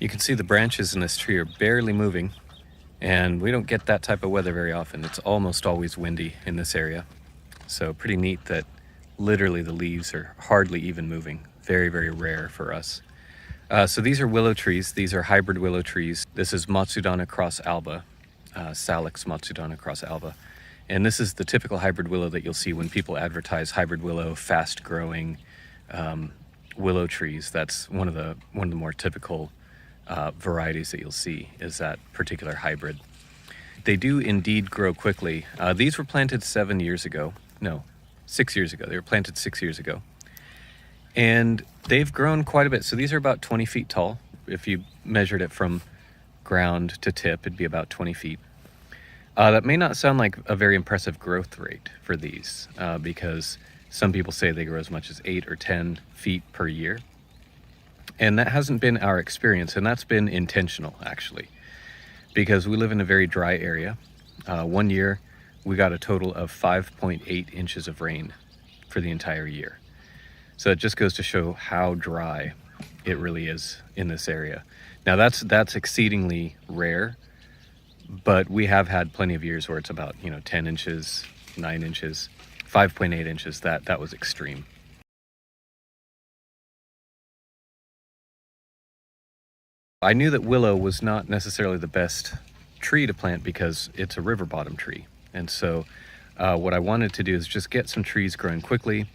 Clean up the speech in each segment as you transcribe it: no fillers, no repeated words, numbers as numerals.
You can see the branches in this tree are barely moving, and we don't get that type of weather very often. It's almost always windy in this area. So pretty neat that literally the leaves are hardly even moving. Very, very rare for us. So these are willow trees. These are hybrid willow trees. This is Matsudana cross alba, Salix Matsudana cross alba. And this is the typical hybrid willow that you'll see when people advertise hybrid willow, fast growing willow trees. That's one of the more typical varieties that you'll see, is that particular hybrid. They do indeed grow quickly. These were planted 6 years ago. They were planted 6 years ago. And they've grown quite a bit. So these are about 20 feet tall. If you measured it from ground to tip, it'd be about 20 feet. That may not sound like a very impressive growth rate for these, because some people say they grow as much as 8 or 10 feet per year. And that hasn't been our experience, and that's been intentional, actually, because we live in a very dry area. 1 year, we got a total of 5.8 inches of rain for the entire year. So it just goes to show how dry it really is in this area. Now that's exceedingly rare, but we have had plenty of years where it's about 10 inches, 9 inches, 5.8 inches. That was extreme. I knew that willow was not necessarily the best tree to plant because it's a river bottom tree. And so what I wanted to do is just get some trees growing quickly,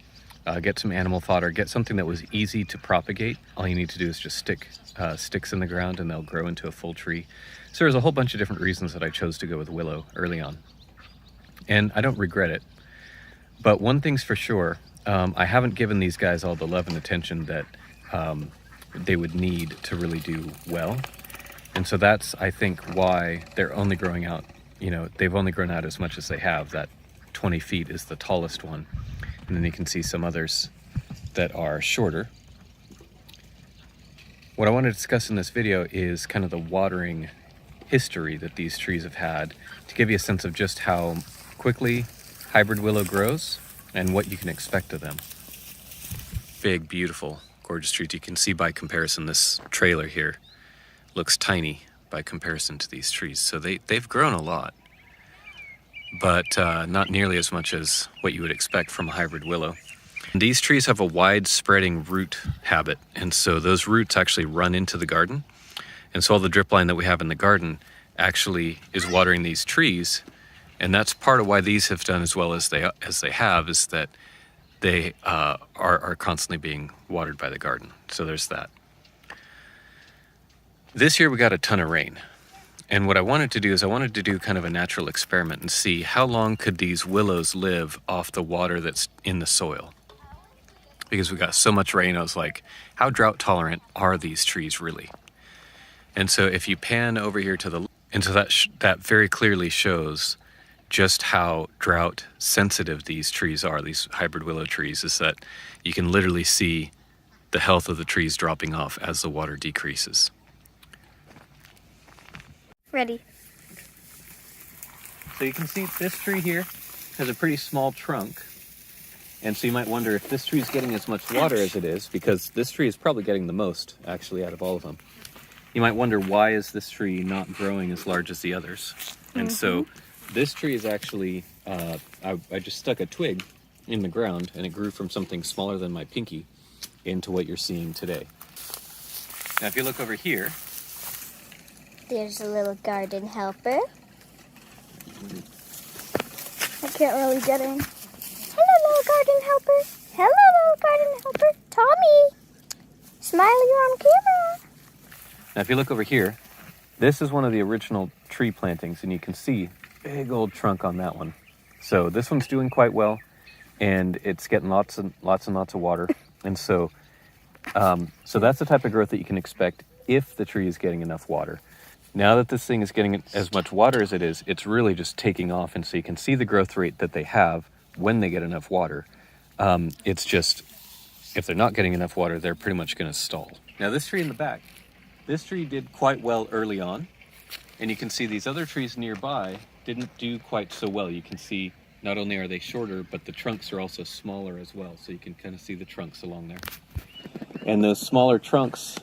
get some animal fodder, get something that was easy to propagate. All you need to do is just stick sticks in the ground and they'll grow into a full tree. So there's a whole bunch of different reasons that I chose to go with willow early on. And I don't regret it. But one thing's for sure, I haven't given these guys all the love and attention that they would need to really do well. And so that's, I think, why they're only growing out, they've only grown out as much as they have. That 20 feet is the tallest one. And then you can see some others that are shorter. What I want to discuss in this video is kind of the watering history that these trees have had, to give you a sense of just how quickly hybrid willow grows and what you can expect of them. Big, beautiful, gorgeous trees. You can see by comparison, this trailer here looks tiny by comparison to these trees. So they've grown a lot, but not nearly as much as what you would expect from a hybrid willow. And these trees have a wide spreading root habit, and so those roots actually run into the garden. And so all the drip line that we have in the garden actually is watering these trees. And that's part of why these have done as well as they have, is that they are constantly being watered by the garden. So there's that. This year we got a ton of rain. And what I wanted to do is I wanted to do kind of a natural experiment and see how long could these willows live off the water that's in the soil. Because we got so much rain, I was like, how drought tolerant are these trees really? And so if you pan over here to the, and so that very clearly shows just how drought sensitive these trees are, these hybrid willow trees, is that you can literally see the health of the trees dropping off as the water decreases. Ready. So you can see this tree here has a pretty small trunk. And so you might wonder if this tree is getting as much water as it is, because this tree is probably getting the most, actually, out of all of them. You might wonder, why is this tree not growing as large as the others? And so this tree is actually, I just stuck a twig in the ground and it grew from something smaller than my pinky into what you're seeing today. Now, if you look over here, there's a little garden helper. I can't really get in. Hello, little garden helper. Hello, little garden helper. Tommy, smile, you're on camera. now if you look over here, this is one of the original tree plantings, and you can see big old trunk on that one. So this one's doing quite well, and it's getting lots and lots of water. And so that's the type of growth that you can expect if the tree is getting enough water. Now that this thing is getting as much water as it is, it's really just taking off. And so you can see the growth rate that they have when they get enough water. It's just, if they're not getting enough water, they're pretty much going to stall. Now this tree in the back, this tree did quite well early on. And you can see these other trees nearby didn't do quite so well. You can see not only are they shorter, but the trunks are also smaller as well. So you can kind of see the trunks along there. And those smaller trunks,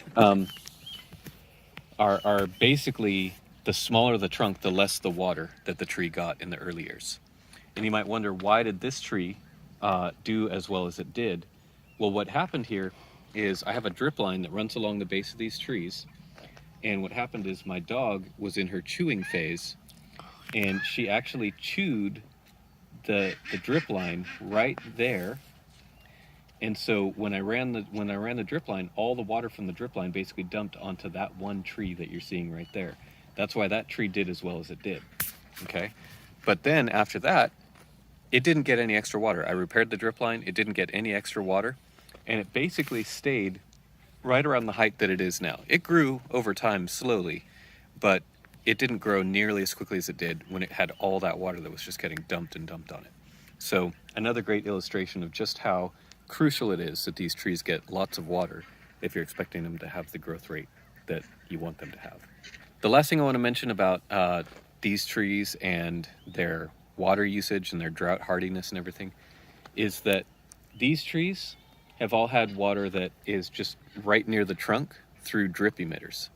are basically, the smaller the trunk, the less the water that the tree got in the early years. And you might wonder, why did this tree do as well as it did? Well, what happened here is I have a drip line that runs along the base of these trees. And what happened is my dog was in her chewing phase, and she actually chewed the drip line right there. And so when I ran the drip line, all the water from the drip line basically dumped onto that one tree that you're seeing right there. That's why that tree did as well as it did. Okay? But then after that, it didn't get any extra water. I repaired the drip line, it didn't get any extra water, and it basically stayed right around the height that it is now. It grew over time slowly, but it didn't grow nearly as quickly as it did when it had all that water that was just getting dumped and dumped on it. So another great illustration of just how crucial it is that these trees get lots of water if you're expecting them to have the growth rate that you want them to have. The last thing I want to mention about these trees and their water usage and their drought hardiness and everything is that these trees have all had water that is just right near the trunk through drip emitters.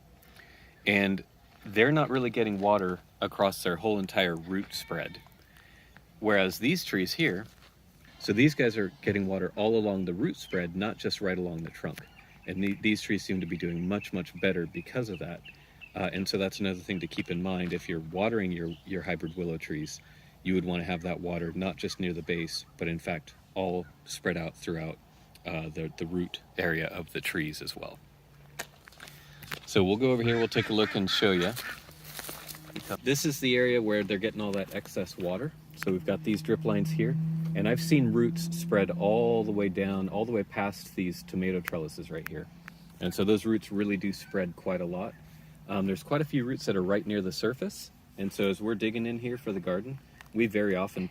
And they're not really getting water across their whole entire root spread. Whereas these trees here, so these guys are getting water all along the root spread, not just right along the trunk. And these trees seem to be doing much, much better because of that. And so that's another thing to keep in mind. If you're watering your hybrid willow trees, you would want to have that water not just near the base, but in fact all spread out throughout the root area of the trees as well. So we'll go over here, we'll take a look and show you. This is the area where they're getting all that excess water. So we've got these drip lines here, and I've seen roots spread all the way down, all the way past these tomato trellises right here. And so those roots really do spread quite a lot. There's quite a few roots that are right near the surface. And so as we're digging in here for the garden, we very often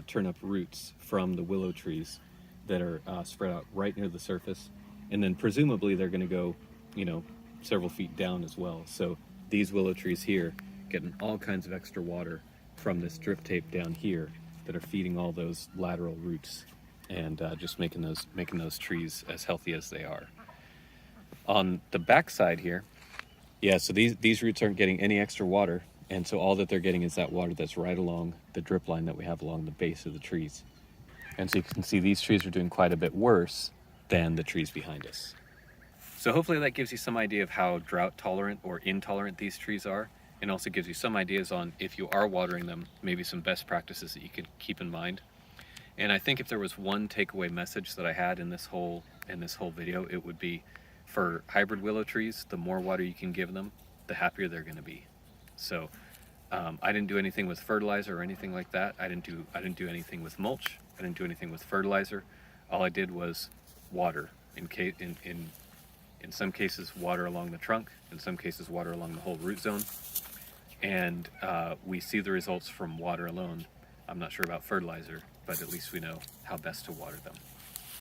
turn up roots from the willow trees that are spread out right near the surface. And then presumably they're gonna go, several feet down as well. So these willow trees here getting all kinds of extra water from this drip tape down here that are feeding all those lateral roots and just making those trees as healthy as they are. On the back side here, so these roots aren't getting any extra water, and so all that they're getting is that water that's right along the drip line that we have along the base of the trees. And so you can see these trees are doing quite a bit worse than the trees behind us. So hopefully that gives you some idea of how drought tolerant or intolerant these trees are, and also gives you some ideas on, if you are watering them, maybe some best practices that you could keep in mind. And I think if there was one takeaway message that I had in this whole video, it would be, for hybrid willow trees, the more water you can give them, the happier they're going to be. So I didn't do anything with fertilizer or anything like that. I didn't do anything with mulch. I didn't do anything with fertilizer. All I did was water. In some cases, water along the trunk. In some cases, water along the whole root zone. And we see the results from water alone. I'm not sure about fertilizer, but at least we know how best to water them.